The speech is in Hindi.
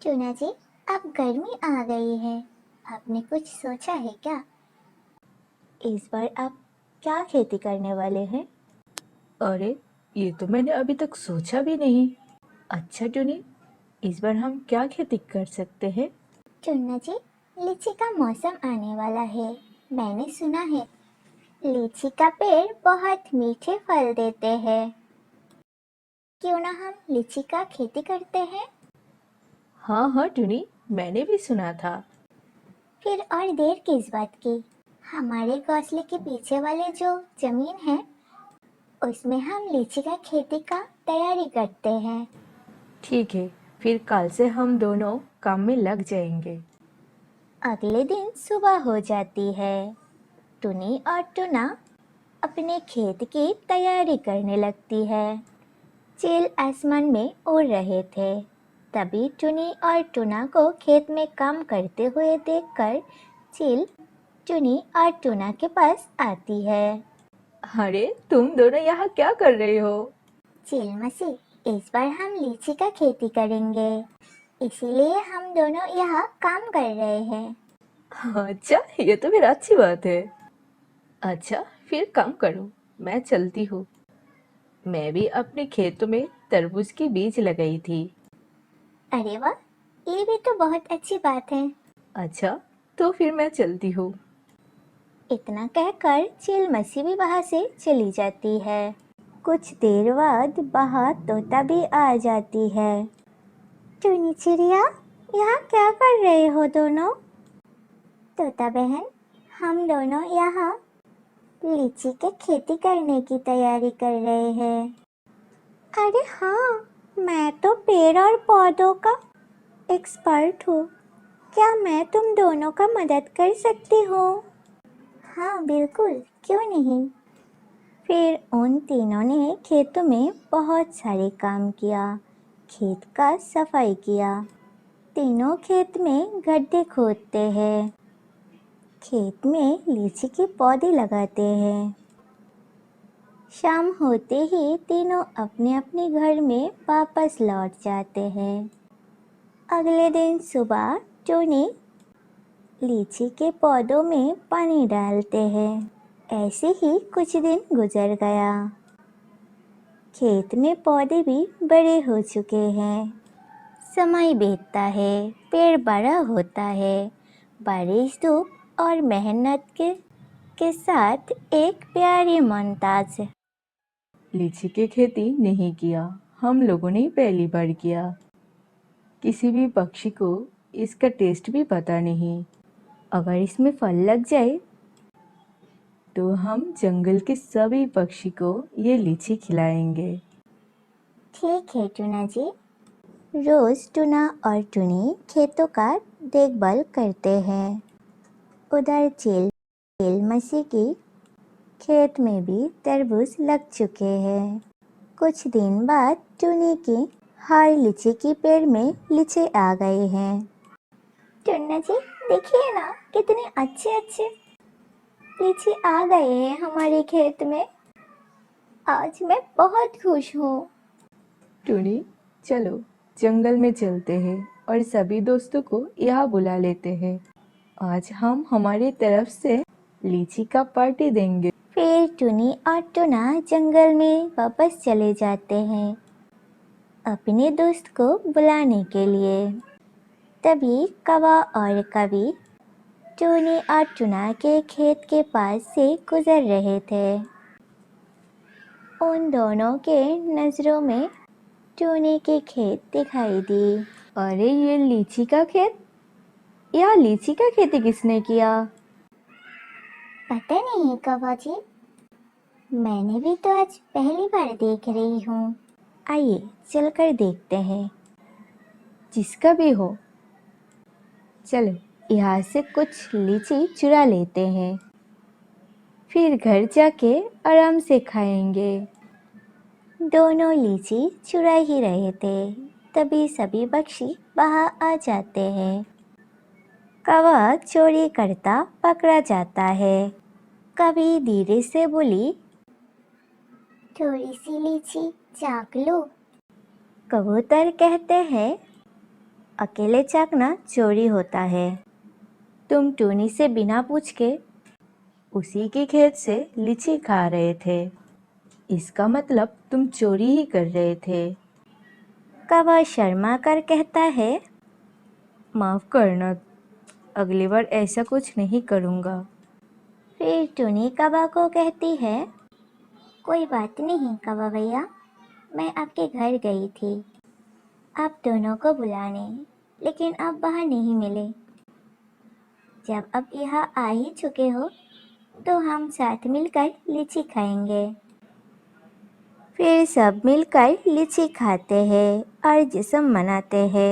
टूना जी, अब गर्मी आ गई है। आपने कुछ सोचा है क्या? इस बार आप क्या खेती करने वाले हैं? अरे, ये तो मैंने अभी तक सोचा भी नहीं। अच्छा टुनी, इस बार हम क्या खेती कर सकते हैं? टूना जी, लीची का मौसम आने वाला है। मैंने सुना है लीची का पेड़ बहुत मीठे फल देते हैं। क्यों ना हम लीची का खेती करते हैं? हाँ हाँ टुनी, मैंने भी सुना था। फिर और देर किस बात की? हमारे घोंसले के पीछे वाले जो जमीन है उसमें हम लीची का खेती का तैयारी करते हैं। ठीक है, फिर कल से हम दोनों काम में लग जाएंगे। अगले दिन सुबह हो जाती है। टुनी और टुना अपने खेत की तैयारी करने लगती है। चील आसमान में उड़ रहे थे। तभी टुनी और टुना को खेत में काम करते हुए देखकर चील टुनी और टुना के पास आती है। अरे, तुम दोनों यहाँ क्या कर रहे हो? चील मसी, इस बार हम लीची का खेती करेंगे, इसीलिए हम दोनों यहाँ काम कर रहे हैं। अच्छा, ये तो फिर अच्छी बात है। अच्छा, फिर काम करो, मैं चलती हूँ। मैं भी अपने खेतों में तरबूज की बीज लगाई थी। अरे वाह, ये भी तो बहुत अच्छी बात है। अच्छा, तो फिर मैं चलती हूँ। इतना कहकर चील मसी भी वहां से चली जाती है। कुछ देर बाद बाहर तोता भी आ जाती है। टुनी चिड़िया, यहाँ क्या कर रहे हो दोनों? तोता बहन, हम दोनों यहाँ लीची के खेती करने की तैयारी कर रहे हैं। अरे हाँ, मैं तो पेड़ और पौधों का एक्सपर्ट हूँ। क्या मैं तुम दोनों का मदद कर सकती हूँ? हाँ बिल्कुल, क्यों नहीं। फिर उन तीनों ने खेतों में बहुत सारे काम किया। खेत का सफाई किया। तीनों खेत में गड्ढे खोदते हैं। खेत में लीची के पौधे लगाते हैं। शाम होते ही तीनों अपने अपने घर में वापस लौट जाते हैं। अगले दिन सुबह टोनी लीची के पौधों में पानी डालते हैं। ऐसे ही कुछ दिन गुजर गया। खेत में पौधे भी बड़े हो चुके हैं। समय बीतता है, पेड़ बड़ा होता है। बारिश, धूप और मेहनत के साथ एक प्यारी मोमताज। लीची की खेती नहीं किया, हम लोगों ने पहली बार किया। किसी भी पक्षी को इसका टेस्ट भी पता नहीं। अगर इसमें फल लग जाए तो हम जंगल के सभी पक्षी को ये लीची खिलाएंगे। ठीक है टूना जी। रोज टूना और टूनी खेतों का देखभाल करते हैं। उधर चील मसी की खेत में भी तरबूज लग चुके हैं। कुछ दिन बाद टूनी की हर लीची की पेड़ में लीची आ गए हैं। टूना जी, देखिए ना, कितने अच्छे अच्छे लीची आ गए हैं हमारे खेत में। आज मैं बहुत खुश हूँ। टूनी, चलो जंगल में चलते हैं और सभी दोस्तों को यहाँ बुला लेते हैं। आज हम हमारी तरफ से लीची का पार्टी देंगे। फिर टूनी और टूना जंगल में वापस चले जाते हैं अपने दोस्त को बुलाने के लिए। तभी कौवा और कवि टूनी और टूना के खेत के पास से गुजर रहे थे। उन दोनों के नजरों में टूनी की खेत दिखाई दी। अरे, ये लीची का खेत? यह लीची का खेती किसने किया? पता नहीं कौवा जी, मैंने भी तो आज पहली बार देख रही हूँ। आइए चलकर देखते हैं। जिसका भी हो, चलो यहाँ से कुछ लीची चुरा लेते हैं, फिर घर जाके आराम से खाएंगे। दोनों लीची चुरा ही रहे थे, तभी सभी पक्षी वहां आ जाते हैं। कौवा चोरी करता पकड़ा जाता है। कभी धीरे से बोली, थोड़ी सी लीची चाख लो। कबूतर कहते हैं, अकेले चाकना चोरी होता है। तुम टूनी से बिना पूछ के उसी के खेत से लीची खा रहे थे, इसका मतलब तुम चोरी ही कर रहे थे। कौवा शर्मा कर कहता है, माफ़ करना, अगली बार ऐसा कुछ नहीं करूँगा। फिर टूनी कौवा को कहती है, कोई बात नहीं कौवा भैया, मैं आपके घर गई थी आप दोनों को बुलाने, लेकिन आप बाहर नहीं मिले। जब अब यहाँ आ ही चुके हो तो हम साथ मिलकर लीची खाएंगे। फिर सब मिलकर लीची खाते हैं और जश्न मनाते हैं।